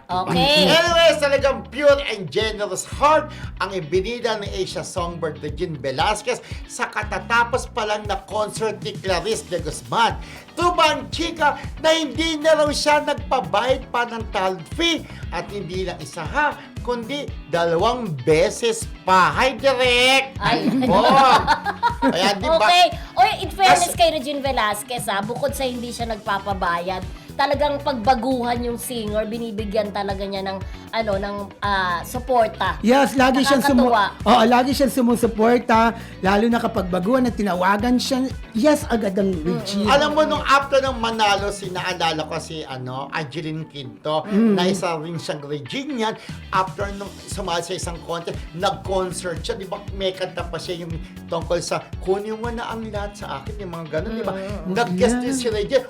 Okay. Anyways, talagang pure and generous heart ang ibinida ng Asia Songbird Regine Velasquez sa katatapos pa lang na concert ni Clarice de Guzman. Tubang chika na hindi na raw siya nagpabayad pa ng talent fee at hindi lang isa ha, kundi 2 beses pa. Hi, Direk! Ay. Ayan, di ba? Okay. Oy, in fairness kay Regine Velasquez, bukod sa hindi siya nagpapabayad, talagang pagbaguhan yung singer, binibigyan talaga niya ng suporta. Yes, lagi siyang Nakakatuwa. lagi siyang sumusuporta, lalo na kapag baguhan at tinawagan siya. Yes, agad ang Regine. Alam mo, nung after ng manalo, naalala ko si Angeline Quinto, na isa rin siyang Regine yan. After nung sumali sa isang contest, nag-concert siya. Di ba, may kanta pa siya yung tungkol sa kunin mo na ang lahat sa akin, yung mga ganun, di ba? Nag-guest din si Regine.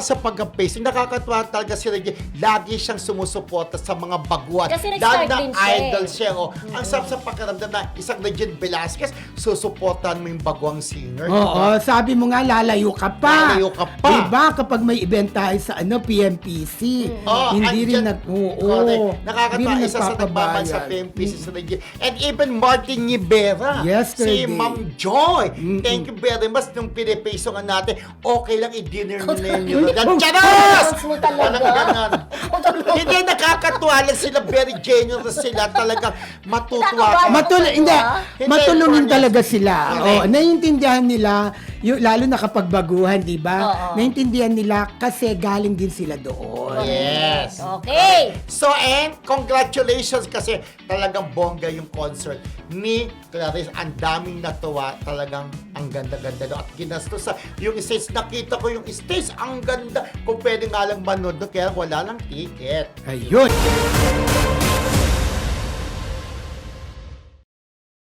Sa pagka-pacing, nakakatuwa talaga si Regine. Lagi siyang sumusuporta sa mga baguhan. Kasi nag-start din siya idol siya. Ang sarap sa pakiramdam na isang Regine Velasquez, susuportahan mo yung baguang singer. Oo, sabi mo nga, lalayo ka pa. Lalayo ka pa. Diba, kapag may event tayo sa PMPC, hindi rin Correct. Nakakatawa, hindi rin isa sa nagbaban sa nagpapabayad. PMPC sa Regine. And even Martin Rivera. Yesterday. Si Ma'am Joy. Thank you very much. Nung pinipaso nga natin, okay lang i-dinner nila yun. Charos! Mo talaga. Walang ganon. Hindi, nakakatuwa lang sila. Very generous sila. Talagang matutuwa. Hindi, Hindi, matulungin fairness. talaga sila. Correct. Naiintindihan nila, lalo na kapag baguhan, di ba? Oo. Naiintindihan nila kasi galing din sila doon. Yes. Okay. So, and congratulations kasi talagang bongga yung concert ni Clarice. Ang daming natuwa. Talagang ang ganda-ganda doon. At ginastos sa yung stage. Nakita ko yung stage. Ang ganda. Kung pwede nga lang manood doon, kaya wala lang ticket. Ayun.